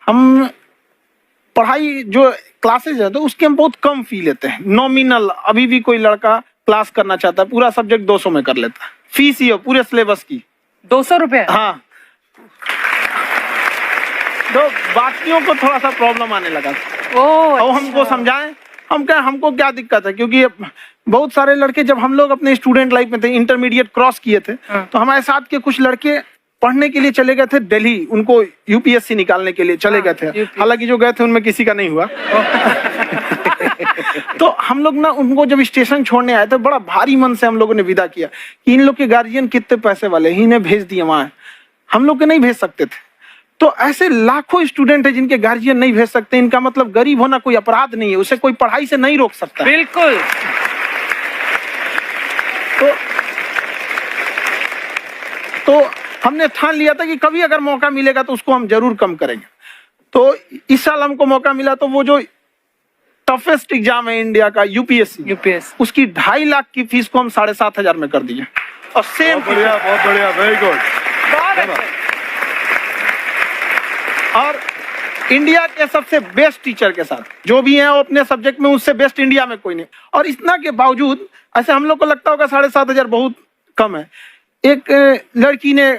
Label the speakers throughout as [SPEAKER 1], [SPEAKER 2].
[SPEAKER 1] हम पढ़ाई जो क्लासेज है तो उसके हम बहुत कम फी लेते हैं। नॉमिनल अभी भी कोई लड़का क्लास करना चाहता है, पूरा सब्जेक्ट 200 में कर लेता है, फीस ही हो पूरे सिलेबस की
[SPEAKER 2] 200 रुपए।
[SPEAKER 1] हाँ, तो बाकियों को थोड़ा सा प्रॉब्लम आने लगा और
[SPEAKER 2] अच्छा।
[SPEAKER 1] हमको समझाएं, हमको क्या दिक्कत है, क्योंकि बहुत सारे लड़के जब हम लोग अपने स्टूडेंट लाइफ में थे, इंटरमीडिएट क्रॉस किए थे, तो हमारे साथ के कुछ लड़के पढ़ने के लिए चले गए थे दिल्ली, उनको यूपीएससी निकालने के लिए चले गए थे। हालांकि जो गए थे उनमें किसी का नहीं हुआ। तो हम लोग ना उनको जब स्टेशन छोड़ने आए थे, बड़ा भारी मन से हम लोगों ने विदा किया कि इन लोग के गार्जियन कितने पैसे वाले, इन्हें भेज दिए वहां, हम लोग के नहीं भेज सकते थे। तो ऐसे लाखों स्टूडेंट है जिनके गार्जियन नहीं भेज सकते। इनका मतलब गरीब होना कोई अपराध नहीं है, उसे कोई पढ़ाई से नहीं रोक सकता।
[SPEAKER 2] बिल्कुल।
[SPEAKER 1] तो हमने ठान लिया था कि कभी अगर मौका मिलेगा तो उसको हम जरूर कम करेंगे। तो इस साल हमको मौका मिला, तो वो जो टफेस्ट एग्जाम है इंडिया का यूपीएससी, उसकी 2.5 लाख की फीस को हम 7,500 में कर दिए। और सेम
[SPEAKER 3] बहुत बढ़िया, वेरी गुड।
[SPEAKER 1] और इंडिया के सबसे बेस्ट टीचर के साथ जो भी हैं वो अपने सब्जेक्ट में उससे बेस्ट इंडिया में कोई नहीं। और इतना के बावजूद ऐसे हम लोग को लगता होगा 7,500 बहुत कम है। एक लड़की ने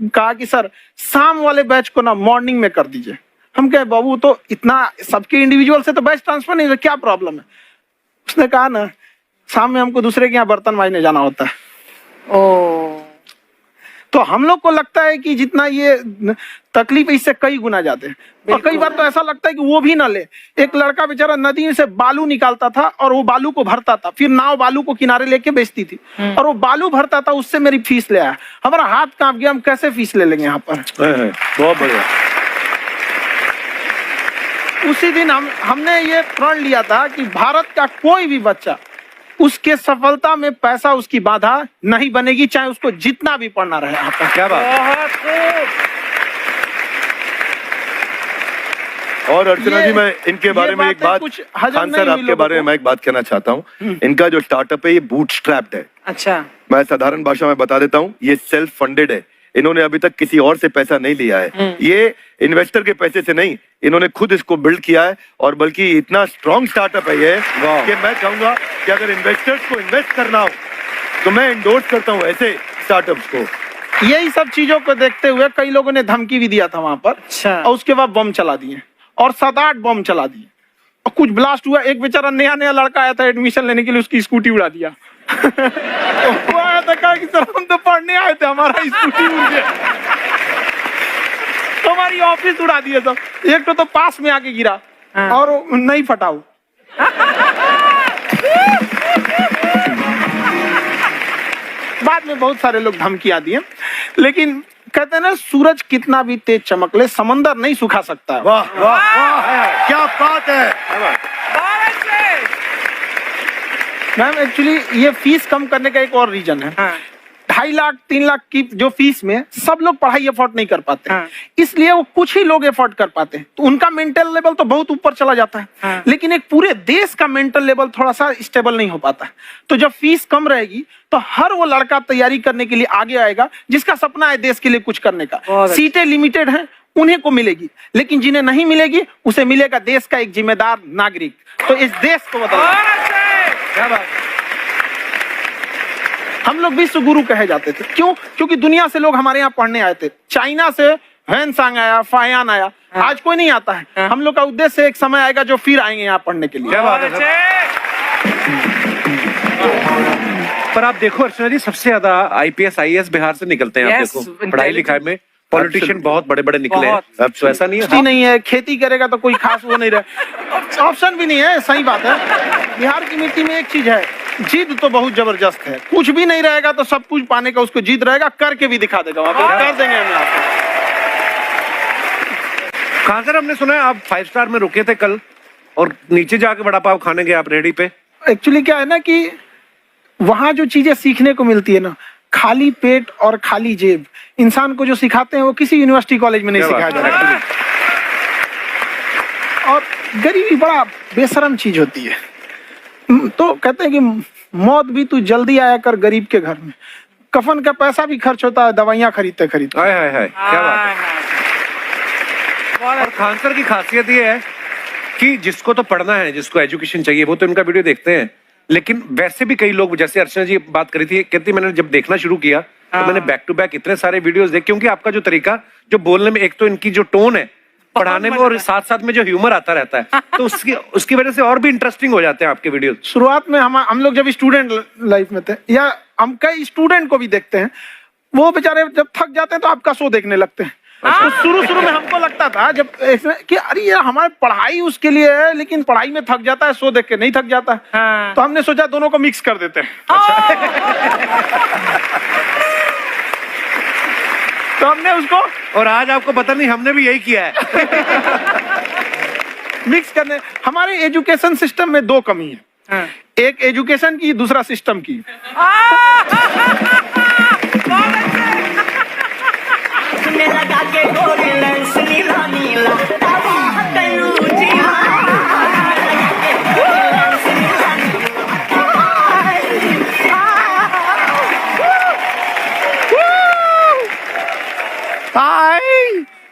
[SPEAKER 1] कहा कि सर शाम वाले बैच को ना मॉर्निंग में कर दीजिए। हम कहे बाबू तो इतना सबके इंडिविजुअल से तो बैच ट्रांसफर नहीं, क्या प्रॉब्लम है? उसने कहा ना शाम में हमको दूसरे के यहाँ बर्तन मांजने जाना होता है। तो हम लोग को लगता है कि जितना ये तकलीफ इससे कई गुना जाते हैं। और कई बार तो ऐसा लगता है कि वो भी ना ले। एक लड़का बेचारा नदी से बालू निकालता था और वो बालू को भरता था, फिर नाव बालू को किनारे लेके बेचती थी, और वो बालू भरता था, उससे मेरी फीस ले आया। हमारा हाथ कांप गया, हम कैसे फीस ले लेंगे यहाँ पर।
[SPEAKER 3] बहुत बढ़िया।
[SPEAKER 1] उसी दिन हमने ये प्रण लिया था कि भारत का कोई भी बच्चा उसके सफलता में पैसा उसकी बाधा नहीं बनेगी, चाहे उसको जितना भी पढ़ना रहे। यहाँ पर
[SPEAKER 3] क्या बात। और अर्चना जी, मैं इनके बारे में एक बात, खान सर आपके बारे में मैं एक बात कहना चाहता हूँ। इनका जो स्टार्टअप है ये बूटस्ट्रैप्ड है।
[SPEAKER 2] अच्छा,
[SPEAKER 3] मैं साधारण भाषा में बता देता हूँ, ये सेल्फ फंडेड है। इन्होंने अभी तक किसी और से पैसा नहीं लिया है, ये इन्वेस्टर के पैसे से नहीं, इन्होंने खुद इसको बिल्ड किया है। और बल्कि इतना स्ट्रॉन्ग स्टार्टअप है ये कि मैं चाहूंगा कि अगर इन्वेस्टर्स को इन्वेस्ट करना हो तो मैं इंडोर्स करता हूँ ऐसे स्टार्टअप्स को।
[SPEAKER 1] यही सब चीजों को देखते हुए कई लोगों ने धमकी भी दिया था वहां पर।
[SPEAKER 2] अच्छा।
[SPEAKER 1] और उसके बाद बम चला दिए, और 7-8 बम चला दिए, और कुछ ब्लास्ट हुआ। एक बेचारा नया लड़का आया था एडमिशन लेने के लिए, उसकी स्कूटी उड़ा दिया। वो आया था, कहा कि सर हम तो पढ़ने आए थे, हमारा स्कूटी उड़ गया। तो हमारी ऑफिस उड़ा दिए सब। एक तो पास में आके गिरा और नहीं फटा वो। बाद में बहुत सारे लोग धमकियां दिए, लेकिन कहते हैं ना सूरज कितना भी तेज चमक ले समंदर नहीं सुखा सकता।
[SPEAKER 3] वाह वाह वाह, क्या बात है।
[SPEAKER 1] मैम एक्चुअली ये फीस कम करने का एक और रीजन है। 2.5 लाख 3 लाख की जो फीस में सब लोग पढ़ाई अफोर्ड नहीं कर पाते, इसलिए वो कुछ ही लोग अफोर्ड कर पाते हैं। तो उनका मेंटल लेवल तो बहुत ऊपर चला जाता है, लेकिन एक पूरे देश का मेंटल लेवल थोड़ा सा स्टेबल नहीं हो पाता। तो जब फीस कम रहेगी तो हर वो लड़का तैयारी करने के लिए आगे आएगा जिसका सपना है देश के लिए कुछ करने का। सीटें लिमिटेड हैं, उन्हें को मिलेगी, लेकिन जिन्हें नहीं मिलेगी उसे मिलेगा देश का एक जिम्मेदार नागरिक। तो इस देश को बदलना। हम लोग विश्व गुरु कहे जाते थे, क्यों? क्योंकि दुनिया से लोग हमारे यहाँ पढ़ने आए थे। चाइना से ह्वेनसांग आया, फायान आया, आज कोई नहीं आता है। हम लोग का उद्देश्य एक समय आएगा जो फिर आएंगे यहाँ पढ़ने के लिए।
[SPEAKER 3] क्या बात है।
[SPEAKER 4] पर आप देखो अर्चना जी, सबसे ज्यादा IPS IAS बिहार से निकलते हैं। आप देखो पढ़ाई लिखाई में पॉलिटिशियन बहुत बड़े बड़े निकले हैं। अब तो ऐसा नहीं है,
[SPEAKER 1] नहीं है, खेती करेगा तो कोई खास वो नहीं रहे, ऑप्शन भी नहीं है। सही बात है। बिहार की मिट्टी में एक चीज है, जिद तो बहुत जबरदस्त है। कुछ भी नहीं रहेगा तो सब कुछ पाने का उसको जिद रहेगा, करके भी दिखा देगा, कर देंगे हम आपको।
[SPEAKER 4] कहाँ सर, हमने सुना है आप 5 स्टार में रुके थे कल और नीचे जाके वड़ा पाव खाने गए आप रेडी पे।
[SPEAKER 1] एक्चुअली क्या है ना कि वहां जो चीजें सीखने को मिलती है ना, खाली पेट और खाली जेब इंसान को जो सिखाते हैं वो किसी यूनिवर्सिटी कॉलेज में नहीं सिखाया जा रहा। और गरीबी बड़ा बेशरम चीज होती है। तो कहते हैं कि मौत भी तू जल्दी आया कर गरीब के घर में। कफन का पैसा भी खर्च होता है दवाइयां खरीदते खरीदते।
[SPEAKER 4] हाय हाय हाय, क्या बात है। और खान सर की खासियत ये है कि जिसको तो पढ़ना है, जिसको एजुकेशन चाहिए, वो तो इनका वीडियो देखते हैं, लेकिन वैसे भी कई लोग, जैसे अर्चना जी बात करी थी, कहती मैंने जब देखना शुरू किया तो मैंने बैक टू बैक इतने सारे वीडियोस देखे, क्योंकि आपका जो तरीका जो बोलने में, एक तो इनकी जो टोन है पढ़ाने में, और साथ साथ में जो ह्यूमर आता रहता है, तो उसकी वजह से और भी इंटरेस्टिंग हो जाते हैं आपके वीडियो।
[SPEAKER 1] शुरुआत में हम लोग जब स्टूडेंट लाइफ में थे, या हम कई स्टूडेंट को भी देखते हैं, वो बेचारे जब थक जाते हैं तो आपका शो देखने लगते हैं। तो शुरू में हमको लगता था जब कि अरे यार हमारी पढ़ाई उसके लिए है, लेकिन पढ़ाई में थक जाता है, शो देख के नहीं थक जाता है। तो हमने सोचा दोनों को मिक्स कर देते हैं। तो हमने उसको,
[SPEAKER 4] और आज आपको पता नहीं हमने भी यही किया है।
[SPEAKER 1] मिक्स करने। हमारे एजुकेशन सिस्टम में दो कमी है, एक एजुकेशन की, दूसरा सिस्टम की।
[SPEAKER 2] लगा के गोरी लेंस नीला नीला
[SPEAKER 5] हाय,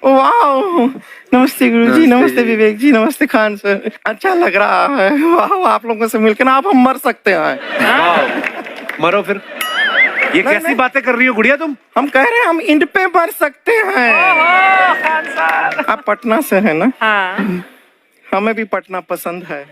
[SPEAKER 5] वाह, नमस्ते गुरुजी, नमस्ते विवेक जी, नमस्ते खान सर। अच्छा लग रहा है, वाह, आप लोगों से मिलकर ना अब हम मर सकते हैं।
[SPEAKER 4] मरो फिर। ये कैसी बातें कर रही हो गुड़िया तुम?
[SPEAKER 5] हम कह रहे हैं हम इंड पे मर सकते हैं। आप पटना से है ना?
[SPEAKER 6] हाँ।
[SPEAKER 5] हमें भी पटना पसंद है।